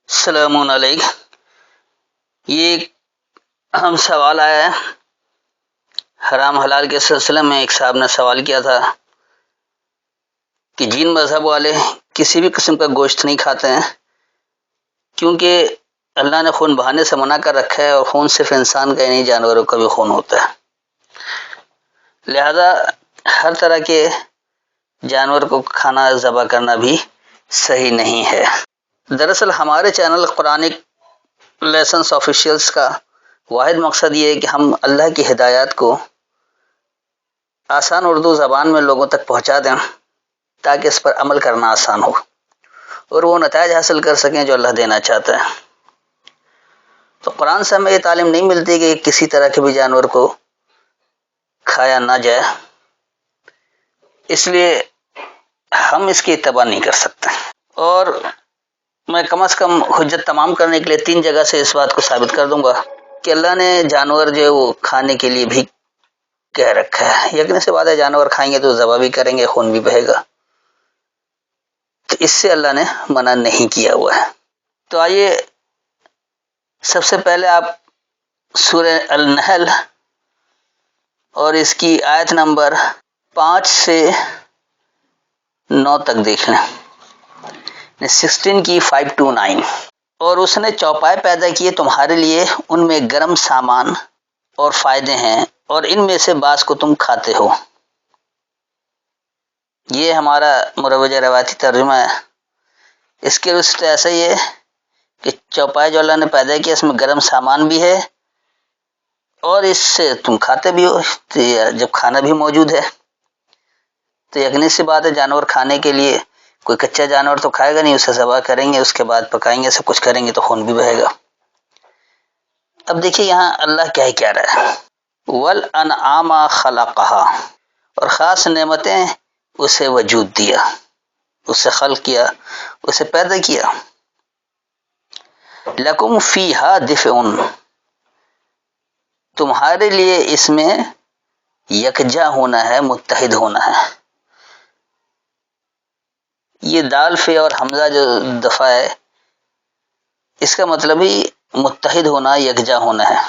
السلام علیکم. یہ ایک اہم سوال آیا ہے. حرام حلال کے سلسلے میں ایک صاحب نے سوال کیا تھا کہ جین مذہب والے کسی بھی قسم کا گوشت نہیں کھاتے ہیں کیونکہ اللہ نے خون بہانے سے منع کر رکھا ہے، اور خون صرف انسان کا ہی نہیں، جانوروں کا بھی خون ہوتا ہے. لہذا ہر طرح کے جانور کو کھانا ذبح کرنا بھی صحیح نہیں ہے. دراصل ہمارے چینل قرآنک لیسنس آفیشیلز کا واحد مقصد یہ ہے کہ ہم اللہ کی ہدایات کو آسان اردو زبان میں لوگوں تک پہنچا دیں تاکہ اس پر عمل کرنا آسان ہو اور وہ نتائج حاصل کر سکیں جو اللہ دینا چاہتا ہے. تو قرآن سے ہمیں یہ تعلیم نہیں ملتی کہ کسی طرح کے بھی جانور کو کھایا نہ جائے، اس لیے ہم اس کی اتباع نہیں کر سکتے. اور میں کم از کم حجت تمام کرنے کے لیے 3 جگہ سے اس بات کو ثابت کر دوں گا کہ اللہ نے جانور جو ہے وہ کھانے کے لیے بھی کہہ رکھا ہے. یقین سی بات ہے، جانور کھائیں گے تو ذبح بھی کریں گے، خون بھی بہے گا، تو اس سے اللہ نے منع نہیں کیا ہوا ہے. تو آئیے سب سے پہلے آپ سورہ النحل اور اس کی آیت نمبر 5 سے 9 تک دیکھ لیں. 16 کی 5 to 9. اور اس نے چوپائے پیدا کیے تمہارے لیے، ان میں گرم سامان اور فائدے ہیں، اور ان میں سے بعض کو تم کھاتے ہو. یہ ہمارا مروجہ روایتی ترجمہ ہے. اس کے رشتے ایسا ہی ہے کہ چوپائے جو اللہ نے پیدا کیا اس میں گرم سامان بھی ہے اور اس سے تم کھاتے بھی ہو. جب کھانا بھی موجود ہے تو یقینی سی بات ہے جانور کھانے کے لیے کوئی کچا جانور تو کھائے گا نہیں، اسے ذبح کریں گے، اس کے بعد پکائیں گے، سب کچھ کریں گے تو خون بھی بہے گا. اب دیکھیے یہاں اللہ کیا رہا ہے، وَالْأَنْعَامَ خَلَقَهَا، اور خاص نعمتیں اسے وجود دیا، اسے خلق کیا، اسے پیدا کیا. لَكُمْ فِيهَا دِفْءٌ، تمہارے لیے اس میں یکجا ہونا ہے، متحد ہونا ہے. یہ دال فے اور حمزہ جو دفعہ ہے اس کا مطلب ہی متحد ہونا، یکجا ہونا ہے.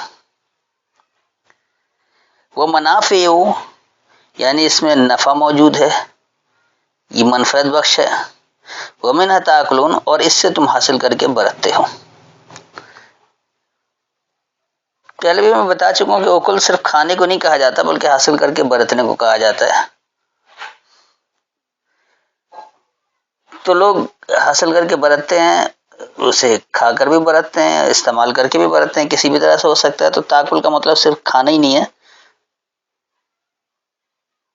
وہ منافع یعنی اس میں نفع موجود ہے، یہ منفعت بخش ہے. وَمِنْهَا تَأْكُلُونَ، اور اس سے تم حاصل کر کے برتتے ہو. پہلے بھی میں بتا چکا ہوں کہ اوکل صرف کھانے کو نہیں کہا جاتا بلکہ حاصل کر کے برتنے کو کہا جاتا ہے. تو لوگ حاصل کر کے برتتے ہیں، اسے کھا کر بھی برتتے ہیں، استعمال کر کے بھی برتتے ہیں، کسی بھی طرح سے ہو سکتا ہے. تو تاکل کا مطلب صرف کھانا ہی نہیں ہے.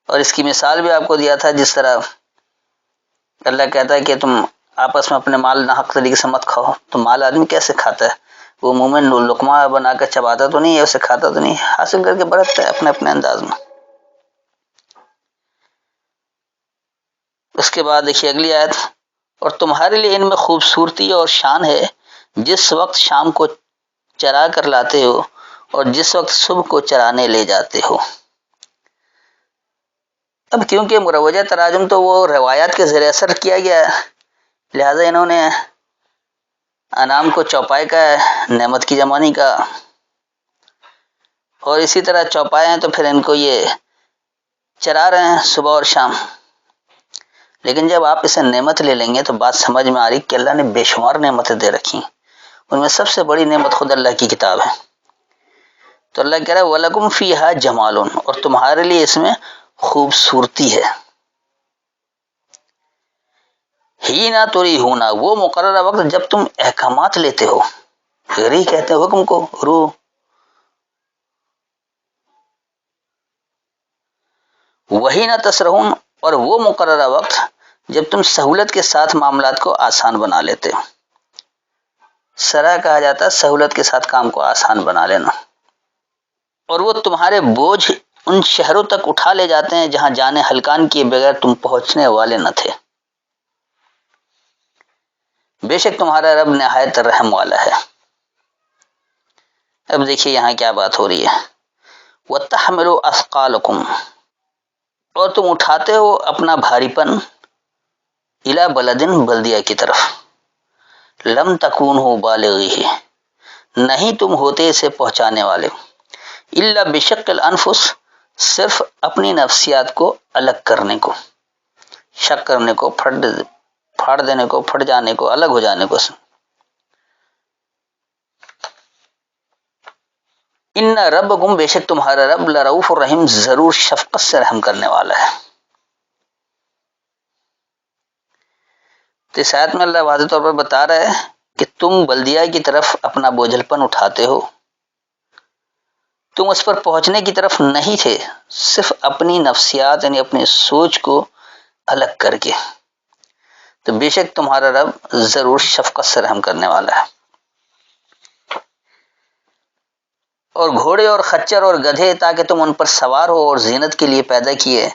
اور اس کی مثال بھی آپ کو دیا تھا، جس طرح اللہ کہتا ہے کہ تم آپس میں اپنے مال ناحق طریقے سے مت کھاؤ. تو مال آدمی کیسے کھاتا ہے؟ وہ مومن لقمہ بنا کر چباتا تو نہیں ہے، اسے کھاتا تو نہیں، حاصل کر کے برتتا ہے اپنے اپنے انداز میں. اس کے بعد دیکھیے اگلی آیت، اور تمہارے لیے ان میں خوبصورتی اور شان ہے جس وقت شام کو چرا کر لاتے ہو اور جس وقت صبح کو چرانے لے جاتے ہو. اب کیونکہ مروجہ تراجم تو وہ روایات کے زیر اثر کیا گیا ہے، لہذا انہوں نے انعام کو چوپائے کا نعمت کی جمانی کا، اور اسی طرح چوپائے ہیں تو پھر ان کو یہ چرا رہے ہیں صبح اور شام. لیکن جب آپ اسے نعمت لے لیں گے تو بات سمجھ میں آ رہی کہ اللہ نے بے شمار نعمتیں دے رکھی، ان میں سب سے بڑی نعمت خود اللہ کی کتاب ہے. تو اللہ کہہ رہا ہے وَلَكُمْ فِيهَا جَمَالٌ، اور تمہارے لیے اس میں خوبصورتی ہے. ہی نہ توری ہونا، وہ مقررہ وقت جب تم احکامات لیتے ہو، ری کہتے ہیں حکم کو، روح. وہی نہ تسرہون، اور وہ مقررہ وقت جب تم سہولت کے ساتھ معاملات کو آسان بنا لیتے ہو. سرا کہا جاتا ہے سہولت کے ساتھ کام کو آسان بنا لینا. اور وہ تمہارے بوجھ ان شہروں تک اٹھا لے جاتے ہیں جہاں جانے ہلکان کیے بغیر تم پہنچنے والے نہ تھے. بے شک تمہارا رب نہایت رحم والا ہے. اب دیکھیے یہاں کیا بات ہو رہی ہے، وَتَحْمِلُ أَثْقَالَكُمْ، اور تم اٹھاتے ہو اپنا بھاری پن، اِلَى بلدن، بلدیہ کی طرف. لم تکونوا بالغیہ، نہیں تم ہوتے اسے پہنچانے والے، الا بشق الانفس، صرف اپنی نفسیات کو الگ کرنے کو، شک کرنے کو، پھاڑ دینے کو، پھٹ جانے کو، الگ ہو جانے کو۔ ان ربکم، بے شک تمہارا رب، لرؤوف الرحیم، ضرور شفقت سے رحم کرنے والا ہے۔ تو اس آیت میں اللہ واضح طور پر بتا رہا ہے کہ تم بلدیہ کی طرف اپنا بوجھل پن اٹھاتے ہو، تم اس پر پہنچنے کی طرف نہیں تھے، صرف اپنی نفسیات یعنی اپنی سوچ کو الگ کر کے۔ تو بے شک تمہارا رب ضرور شفقت سے رحم کرنے والا ہے۔ اور گھوڑے اور خچر اور گدھے تاکہ تم ان پر سوار ہو اور زینت کے لیے پیدا کیے،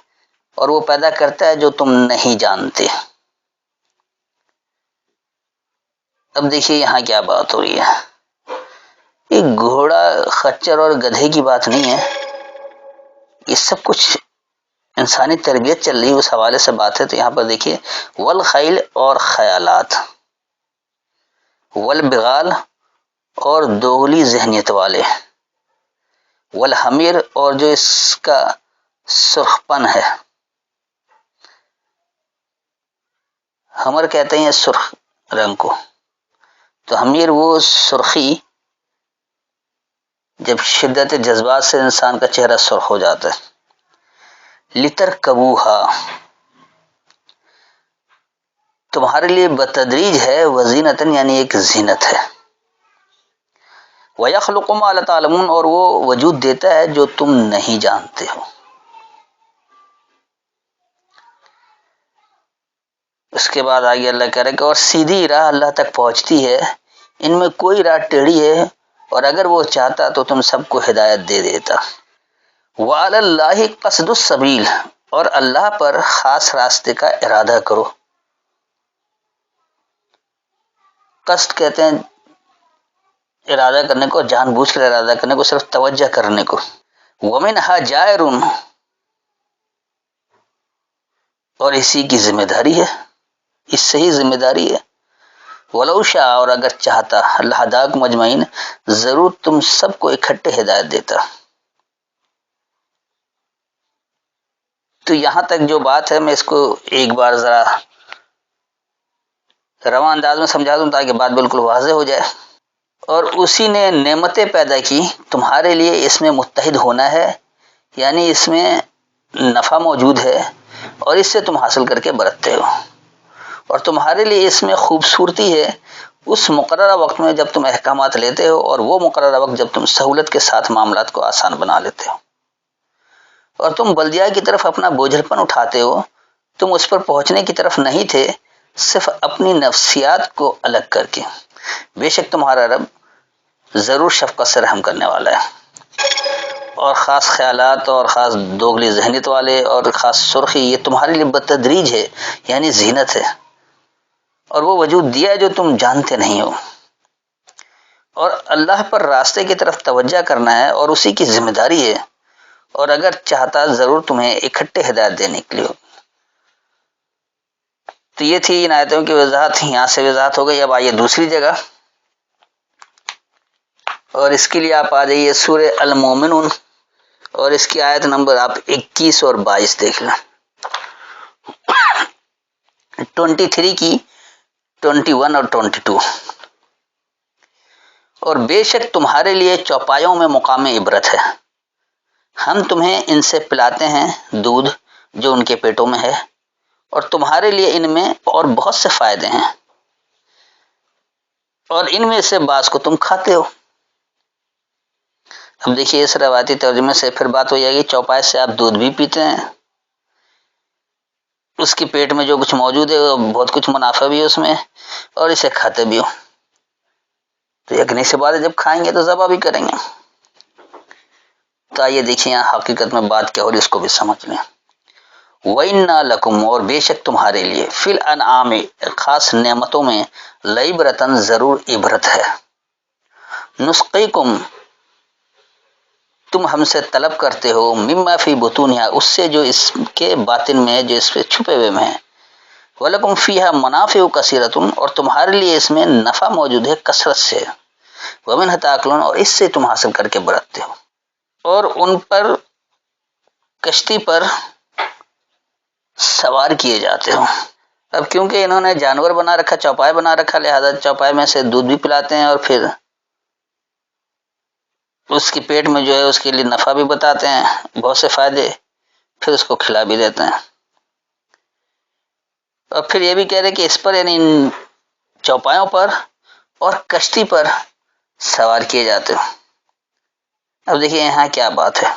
اور وہ پیدا کرتا ہے جو تم نہیں جانتے۔ اب دیکھیے یہاں کیا بات ہو رہی ہے، یہ گھوڑا خچر اور گدھے کی بات نہیں ہے، یہ سب کچھ انسانی تربیت چل رہی ہے، اس حوالے سے بات ہے۔ تو یہاں پر دیکھیے والخیل اور خیالات، والبغال اور دوغلی ذہنیت والے، والحمیر اور جو اس کا سرخ پن ہے، حمر کہتے ہیں سرخ رنگ کو، تو حمیر وہ سرخی جب شدت جذبات سے انسان کا چہرہ سرخ ہو جاتا ہے۔ لترکبوہا، تمہارے لیے بتدریج ہے، وزینتن یعنی ایک زینت ہے، وَيَخْلُقُ مَا لَا تَعْلَمُونَ اور وہ وجود دیتا ہے جو تم نہیں جانتے ہو۔ اس کے بعد آگے اللہ کہہ رہا ہے کہ اور سیدھی راہ اللہ تک پہنچتی ہے، ان میں کوئی راہ ٹیڑھی ہے، اور اگر وہ چاہتا تو تم سب کو ہدایت دے دیتا۔ وَعَلَى اللَّهِ قَصْدُ السَّبِيلِ اور اللہ پر خاص راستے کا ارادہ کرو۔ قصد کہتے ہیں ارادہ کرنے کو، جان بوجھ کر ارادہ کرنے کو، صرف توجہ کرنے کو۔ وَمِنْهَا جَائِرٌ اور اسی کی ذمہ داری ہے، اس سے ہی ذمہ داری ہے۔ وَلَوْ شَاءَ اور اگر چاہتا، لَهَدَاكُمْ أَجْمَعِينَ ضرور تم سب کو اکٹھے ہدایت دیتا۔ تو یہاں تک جو بات ہے میں اس کو ایک بار ذرا رواں انداز میں سمجھا دوں تاکہ بات بالکل واضح ہو جائے۔ اور اسی نے نعمتیں پیدا کی تمہارے لیے، اس میں متحد ہونا ہے، یعنی اس میں نفع موجود ہے اور اس سے تم حاصل کر کے برتتے ہو، اور تمہارے لیے اس میں خوبصورتی ہے اس مقررہ وقت میں جب تم احکامات لیتے ہو، اور وہ مقررہ وقت جب تم سہولت کے ساتھ معاملات کو آسان بنا لیتے ہو، اور تم بلدیہ کی طرف اپنا بوجھل پن اٹھاتے ہو، تم اس پر پہنچنے کی طرف نہیں تھے، صرف اپنی نفسیات کو الگ کر کے۔ بے شک تمہارا رب ضرور شفقت سے رحم کرنے والا ہے۔ اور خاص خیالات اور خاص دوغلی ذہنیت والے اور خاص سرخی، یہ تمہارے لیے بتدریج ہے، یعنی زینت ہے، اور وہ وجود دیا ہے جو تم جانتے نہیں ہو، اور اللہ پر راستے کی طرف توجہ کرنا ہے، اور اسی کی ذمہ داری ہے، اور اگر چاہتا ضرور تمہیں اکٹھے ہدایت دینے کے لیے ہو۔ تو یہ تھی ان آیتوں کی وضاحت، یہاں سے وضاحت ہو گئی۔ اب آئیے دوسری جگہ، اور اس کے لیے آپ آ جائیے سورہ المومنون، اور اس کی آیت نمبر آپ 21 اور 22 دیکھ لیں۔ 23 کی 21 اور 22۔ اور بے شک تمہارے لیے چوپایوں میں مقام عبرت ہے، ہم تمہیں ان سے پلاتے ہیں دودھ جو ان کے پیٹوں میں ہے، اور تمہارے لیے ان میں اور بہت سے فائدے ہیں، اور ان میں سے بعض کو تم کھاتے ہو۔ اب دیکھیے اس روایتی ترجمے سے پھر بات ہو جائے گی، چوپائے سے آپ دودھ بھی پیتے ہیں، اس کے پیٹ میں جو کچھ موجود ہے بہت کچھ منافع بھی ہے اس میں، اور اسے کھاتے بھی ہو۔ تو یقینی سی بات ہے جب کھائیں گے تو ذبح بھی کریں گے۔ تو آئیے دیکھیں یہاں حقیقت میں بات کیا ہو رہی ہے، اس کو بھی سمجھ لیں۔ وَإِنَّا لَكُمْ اور بے شک تمہارے لیے، فِي الْأَنْعَامِ خاص نعمتوں میں، لَعِبْرَةً ضرور عبرت ہے۔ نُسْقِيكُمْ تم ہم سے طلب کرتے ہو، مما فی بطونہا اس سے جو اس کے باطن میں ہے، جو اس پہ چھپے ہوئے میں ہے، وَلَكُمْ فِيهَا مَنَافِعُ كَثِيرَةٌ، اور تمہارے لیے اس میں نفع موجود ہے کثرت سے، وَمِنْهَا تَأْكُلُونَ، اور اس سے تم حاصل کر کے برتتے ہو، اور ان پر کشتی پر سوار کیے جاتے ہو۔ اب کیونکہ انہوں نے جانور بنا رکھا، چوپائے بنا رکھا، لہذا چوپائے میں سے دودھ بھی پلاتے ہیں اور پھر اس کے پیٹ میں جو ہے اس کے لیے نفع بھی بتاتے ہیں، بہت سے فائدے، پھر اس کو کھلا بھی دیتے ہیں، اور پھر یہ بھی کہہ رہے کہ اس پر یعنی ان چوپایوں پر اور کشتی پر سوار کیے جاتے ہو۔ اب دیکھیے یہاں کیا بات ہے،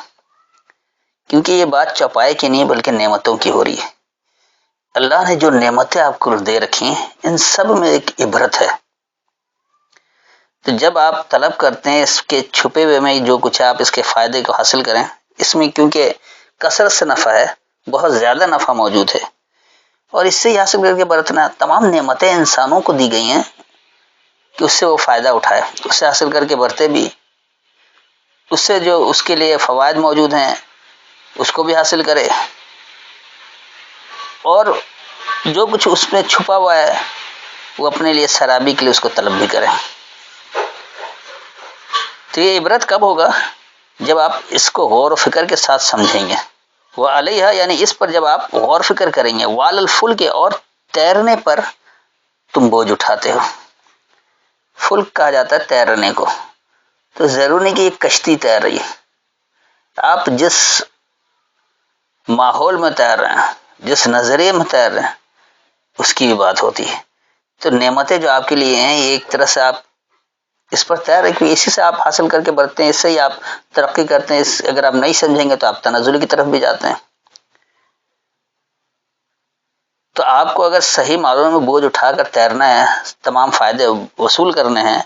کیونکہ یہ بات چوپائے کی نہیں بلکہ نعمتوں کی ہو رہی ہے۔ اللہ نے جو نعمتیں آپ کو دے رکھی ہیں ان سب میں ایک عبرت ہے، تو جب آپ طلب کرتے ہیں اس کے چھپے ہوئے میں جو کچھ آپ اس کے فائدے کو حاصل کریں، اس میں کیونکہ کثرت سے نفع ہے، بہت زیادہ نفع موجود ہے، اور اس سے ہی حاصل کر کے برتنا، تمام نعمتیں انسانوں کو دی گئی ہیں کہ اس سے وہ فائدہ اٹھائے، اس سے حاصل کر کے برتے بھی، اس سے جو اس کے لیے فوائد موجود ہیں اس کو بھی حاصل کرے، اور جو کچھ اس میں چھپا ہوا ہے وہ اپنے لیے سرابی کے لیے اس کو طلب بھی کریں۔ تو یہ عبرت کب ہوگا؟ جب آپ اس کو غور و فکر کے ساتھ سمجھیں گے۔ وہ علیہ یعنی اس پر جب آپ غور و فکر کریں گے، وال الفل کے، اور تیرنے پر تم بوجھ اٹھاتے ہو۔ فلک کہا جاتا ہے تیرنے کو، تو ضرور نہیں کہ یہ کشتی تیر رہی ہے، آپ جس ماحول میں تیر رہے ہیں، جس نظریے میں تیر رہے ہیں اس کی بھی بات ہوتی ہے۔ تو نعمتیں جو آپ کے لیے ہیں یہ ایک طرح سے آپ اس پر تیر رہے، کہ اسی سے آپ حاصل کر کے برتتے ہیں، اس سے ہی آپ ترقی کرتے ہیں، اگر آپ نہیں سمجھیں گے تو آپ تنزل کی طرف بھی جاتے ہیں۔ تو آپ کو اگر صحیح معلوم میں بوجھ اٹھا کر تیرنا ہے، تمام فائدے وصول کرنے ہیں،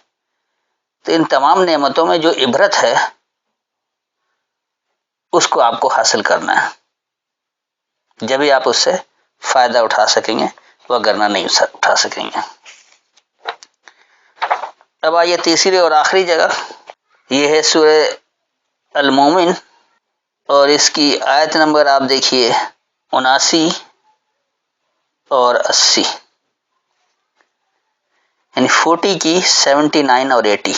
تو ان تمام نعمتوں میں جو عبرت ہے اس کو آپ کو حاصل کرنا ہے، جبھی آپ اس سے فائدہ اٹھا سکیں گے، وگرنہ نہیں اٹھا سکیں گے۔ اب آئیے تیسری اور آخری جگہ، یہ ہے سورہ المومن، اور اس کی آیت نمبر آپ دیکھیے 79 اور 80، یعنی 40 کی 79 اور 80۔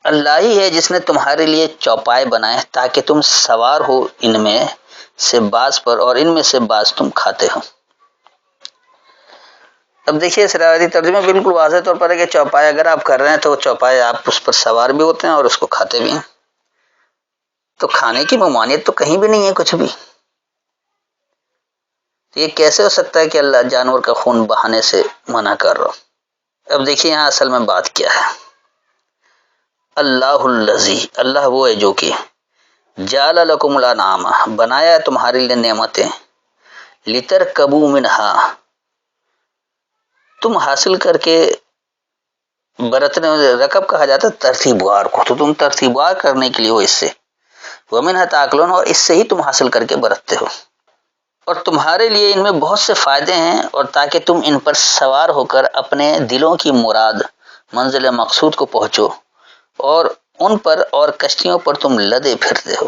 اللہ ہی ہے جس نے تمہارے لیے چوپائے بنائے تاکہ تم سوار ہو ان میں سے بعض پر، اور ان میں سے بعض تم کھاتے ہو۔ اب دیکھیے اس روایتی ترجمے بالکل واضح طور پر ہے کہ چوپائے اگر آپ کر رہے ہیں تو چوپائے آپ اس پر سوار بھی ہوتے ہیں اور اس کو کھاتے بھی ہیں، تو کھانے کی ممانعت تو کہیں بھی نہیں ہے کچھ بھی۔ یہ کیسے ہو سکتا ہے کہ اللہ جانور کا خون بہانے سے منع کر رہا ہو؟ اب دیکھیے یہاں اصل میں بات کیا ہے۔ اللہ الذی، اللہ وہ ہے جو کہ جعل لکم الانعام، بنایا ہے تمہارے لیے نعمتیں، لترکبوا منہا، تم حاصل کر کے برتنے، رکب کہا جاتا ہے ترتیب وار کو، تو تم ترتیب وار کرنے کے لیے ہو اس سے، ومنھا تاکلون، اور اس سے ہی تم حاصل کر کے برتتے ہو، اور تمہارے لیے ان میں بہت سے فائدے ہیں، اور تاکہ تم ان پر سوار ہو کر اپنے دلوں کی مراد منزل مقصود کو پہنچو، اور ان پر اور کشتیوں پر تم لدے پھرتے ہو۔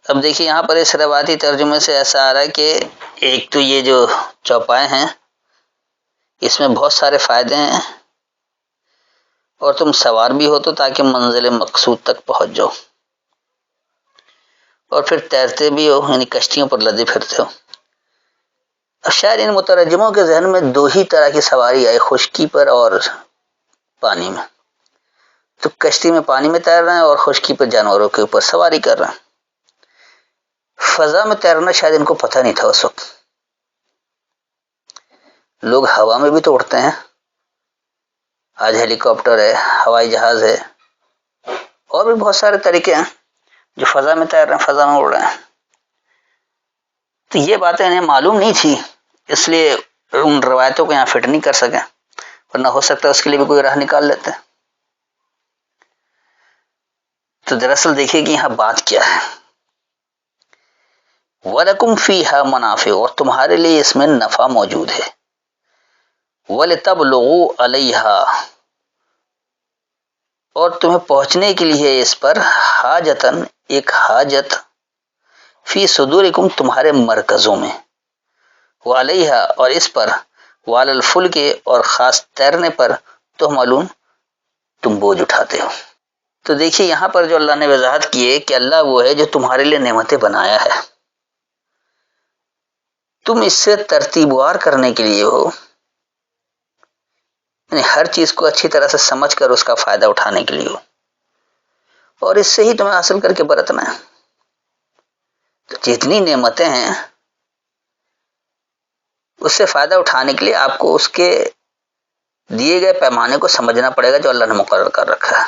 اب دیکھیے یہاں پر اس روایتی ترجمے سے ایسا آ رہا ہے کہ ایک تو یہ جو چوپائے ہیں اس میں بہت سارے فائدے ہیں، اور تم سوار بھی ہو تو تاکہ منزل مقصود تک پہنچ جاؤ، اور پھر تیرتے بھی ہو یعنی کشتیوں پر لدے پھرتے ہو۔ اب شاید ان مترجموں کے ذہن میں دو ہی طرح کی سواری آئی، خشکی پر اور پانی میں، تو کشتی میں پانی میں تیر رہے ہیں اور خشکی پر جانوروں کے اوپر سواری کر رہے ہیں۔ فضا میں تیرنا شاید ان کو پتہ نہیں تھا اس وقت، لوگ ہوا میں بھی تو اڑتے ہیں، آج ہیلی کاپٹر ہے، ہوائی جہاز ہے، اور بھی بہت سارے طریقے ہیں جو فضا میں تیر رہے ہیں، فضا میں اڑ رہے ہیں۔ تو یہ باتیں انہیں معلوم نہیں تھی، اس لیے ان روایتوں کو یہاں فٹ نہیں کر سکے، ورنہ ہو سکتا ہے اس کے لیے بھی کوئی راہ نکال لیتے۔ تو دراصل دیکھیے کہ یہاں بات کیا ہے، وَلَكُمْ فِيهَا مَنَافِعُ، اور تمہارے لیے اس میں نفع موجود ہے، وَلِتَبْلُغُوا عَلَيْهَا، اور تمہیں پہنچنے کے لیے اس پر حاجتاً، ایک حاجت، فی صدورکم، تمہارے مرکزوں میں، وعلیہا، اور اس پر وعلی الفلک اور خاص تیرنے پر تحملون تم بوجھ اٹھاتے ہو. تو دیکھیے یہاں پر جو اللہ نے وضاحت کی ہے کہ اللہ وہ ہے جو تمہارے لیے نعمتیں بنایا ہے، تم اس سے ترتیب وار کرنے کے لیے ہو، یعنی ہر چیز کو اچھی طرح سے سمجھ کر اس کا فائدہ اٹھانے کے لیے ہو، اور اس سے ہی تمہیں حاصل کر کے برتنا ہے. تو جتنی نعمتیں ہیں اس سے فائدہ اٹھانے کے لیے آپ کو اس کے دیے گئے پیمانے کو سمجھنا پڑے گا جو اللہ نے مقرر کر رکھا ہے،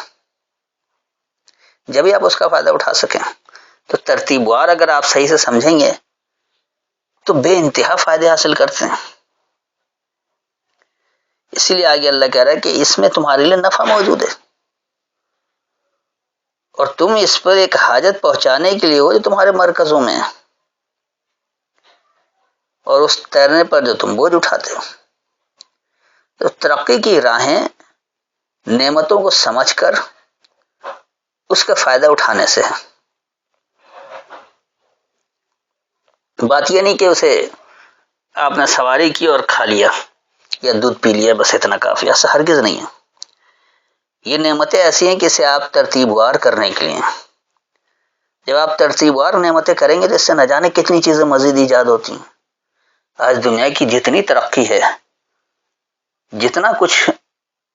جبھی آپ اس کا فائدہ اٹھا سکیں. تو ترتیب وار اگر آپ صحیح سے سمجھیں گے تو بے انتہا فائدے حاصل کرتے ہیں. اسی لیے آگے اللہ کہہ رہا ہے کہ اس میں تمہارے لیے نفع موجود ہے، اور تم اس پر ایک حاجت پہنچانے کے لیے ہو جو تمہارے مرکزوں میں ہے، اور اس تیرنے پر جو تم بوجھ اٹھاتے ہو. تو ترقی کی راہیں نعمتوں کو سمجھ کر اس کا فائدہ اٹھانے سے ہے. بات یہ نہیں کہ اسے آپ نے سواری کی اور کھا لیا یا دودھ پی لیا بس اتنا کافی، ایسا ہرگز نہیں ہے. یہ نعمتیں ایسی ہیں کہ اسے آپ ترتیب وار کرنے کے لیے، جب آپ ترتیب وار نعمتیں کریں گے تو اس سے نہ جانے کتنی چیزیں مزید ایجاد ہوتی ہیں. آج دنیا کی جتنی ترقی ہے، جتنا کچھ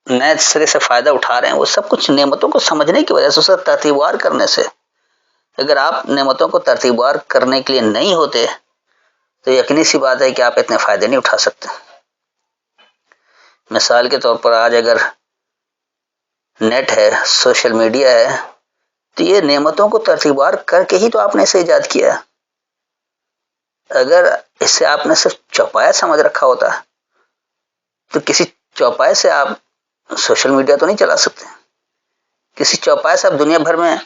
نئے سرے سے فائدہ اٹھا رہے ہیں، وہ سب کچھ نعمتوں کو سمجھنے کی وجہ سے، اسے ترتیب وار کرنے سے. اگر آپ نعمتوں کو ترتیب وار کرنے کے لیے نہیں ہوتے تو یقینی سی بات ہے کہ آپ اتنے فائدے نہیں اٹھا سکتے. مثال کے طور پر آج اگر نیٹ ہے، سوشل میڈیا ہے، تو یہ نعمتوں کو ترتیب وار کر کے ہی تو آپ نے اسے ایجاد کیا ہے. اگر اس سے آپ نے صرف چوپایا سمجھ رکھا ہوتا تو کسی چوپائے سے آپ سوشل میڈیا تو نہیں چلا سکتے، کسی چوپائے سے آپ دنیا بھر میں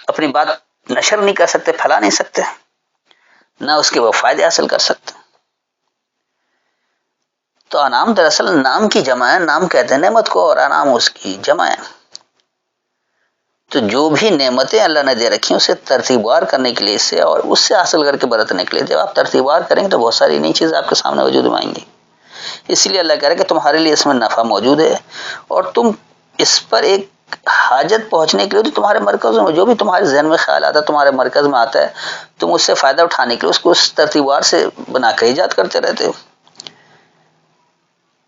اپنی بات نشر نہیں کر سکتے، پھیلا نہیں سکتے، نہ اس کے وہ فائدے حاصل کر سکتے. تو انعام دراصل نام کی جمع ہے، نام کہتے ہیں نعمت کو، اور انعام اس کی جمع ہے. تو جو بھی نعمتیں اللہ نے دے رکھی ہیں اسے ترتیب وار کرنے کے لیے، اس سے اور اس سے حاصل کر کے برتنے کے لیے، جب آپ ترتیب وار کریں گے تو بہت ساری نئی چیزیں آپ کے سامنے وجود میں آئیں گی. اس لیے اللہ کہہ رہا ہے کہ تمہارے لیے اس میں نفع موجود ہے، اور تم اس پر ایک حاجت پہنچنے کے لیے تو تمہارے مرکزوں میں جو بھی تمہارے ذہن میں خیال آتا ہے، تمہارے مرکز میں آتا ہے، تم اس سے فائدہ اٹھانے کے لیے اس کو اس ترتیب وار سے بنا کر ایجاد کرتے رہتے ہو.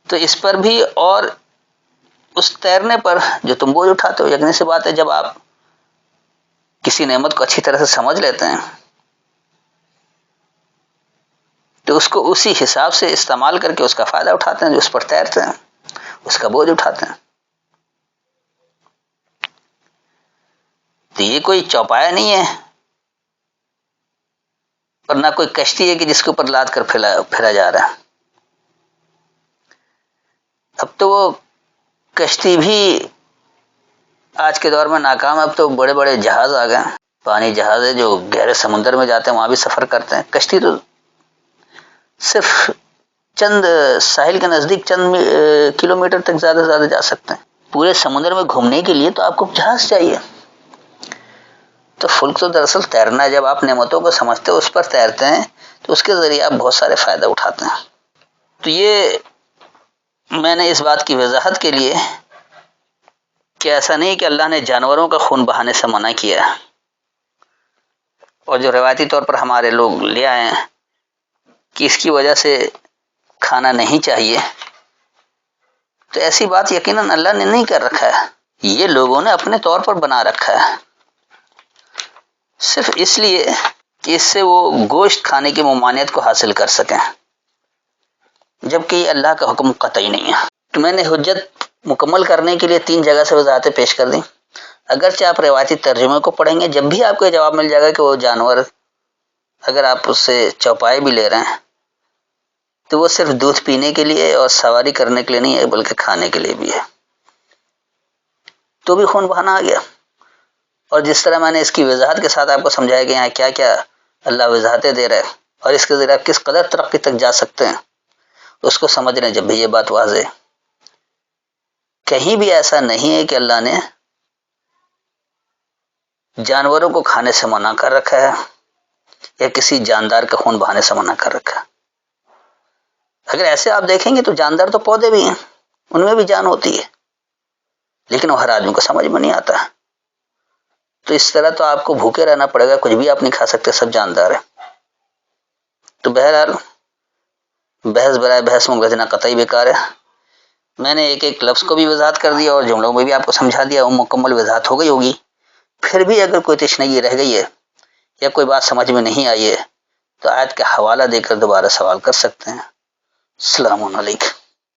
تو اس پر بھی اور اس تیرنے پر جو تم بوجھ اٹھاتے ہو، یقینی سی بات ہے جب آپ کسی نعمت کو اچھی طرح سے سمجھ لیتے ہیں تو اس کو اسی حساب سے استعمال کر کے اس کا فائدہ اٹھاتے ہیں، جو اس پر تیرتے ہیں اس کا بوجھ اٹھاتے ہیں. تو یہ کوئی چوپایا نہیں ہے اور نہ کوئی کشتی ہے کہ جس کے اوپر لاد کر پھیلا جا رہا ہے. اب تو وہ کشتی بھی آج کے دور میں ناکام ہے. اب تو بڑے بڑے جہاز آ گئے، پانی جہاز ہے جو گہرے سمندر میں جاتے ہیں، وہاں بھی سفر کرتے ہیں. کشتی تو صرف چند ساحل کے نزدیک چند کلومیٹر تک زیادہ سے زیادہ جا سکتے ہیں. پورے سمندر میں گھومنے کے لیے تو آپ کو جہاز چاہیے. تو فلک تو دراصل تیرنا ہے، جب آپ نعمتوں کو سمجھتے ہو اس پر تیرتے ہیں تو اس کے ذریعے آپ بہت سارے فائدہ اٹھاتے ہیں. تو یہ میں نے اس بات کی وضاحت کے لیے کہ ایسا نہیں کہ اللہ نے جانوروں کا خون بہانے سے منع کیا ہے، اور جو روایتی طور پر ہمارے لوگ لے آئے ہیں کہ اس کی وجہ سے کھانا نہیں چاہیے، تو ایسی بات یقیناً اللہ نے نہیں کر رکھا ہے. یہ لوگوں نے اپنے طور پر بنا رکھا ہے، صرف اس لیے کہ اس سے وہ گوشت کھانے کی ممانعت کو حاصل کر سکیں، جبکہ یہ اللہ کا حکم قطعی نہیں ہے. تو میں نے حجت مکمل کرنے کے لیے 3 جگہ سے وضاحتیں پیش کر دیں. اگرچہ آپ روایتی ترجمے کو پڑھیں گے، جب بھی آپ کو یہ جواب مل جائے گا کہ وہ جانور اگر آپ اس سے چوپائے بھی لے رہے ہیں تو وہ صرف دودھ پینے کے لیے اور سواری کرنے کے لیے نہیں ہے، بلکہ کھانے کے لیے بھی ہے، تو بھی خون بہانا آ گیا. اور جس طرح میں نے اس کی وضاحت کے ساتھ آپ کو سمجھایا کہ یہاں کیا کیا اللہ وضاحتیں دے رہا ہے اور اس کے ذریعے آپ کس قدر ترقی تک جا سکتے ہیں، اس کو سمجھ رہے ہیں. جب بھی یہ بات واضح، کہیں بھی ایسا نہیں ہے کہ اللہ نے جانوروں کو کھانے سے منع کر رکھا ہے یا کسی جاندار کا خون بہانے سے منع کر رکھا ہے. اگر ایسے آپ دیکھیں گے تو جاندار تو پودے بھی ہیں، ان میں بھی جان ہوتی ہے، لیکن وہ ہر آدمی کو سمجھ میں نہیں آتا. تو اس طرح تو آپ کو بھوکے رہنا پڑے گا، کچھ بھی آپ نہیں کھا سکتے، سب جاندار ہے. تو بہرحال بحث برائے بحث میں گزنا قطعی بیکار ہے. میں نے ایک ایک لفظ کو بھی وضاحت کر دیا اور جملوں میں بھی آپ کو سمجھا دیا، وہ مکمل وضاحت ہو گئی ہوگی. پھر بھی اگر کوئی تشنگی رہ گئی ہے یا کوئی بات سمجھ میں نہیں آئی ہے تو آیت کا حوالہ دے کر دوبارہ سوال کر سکتے ہیں. السلام علیکم.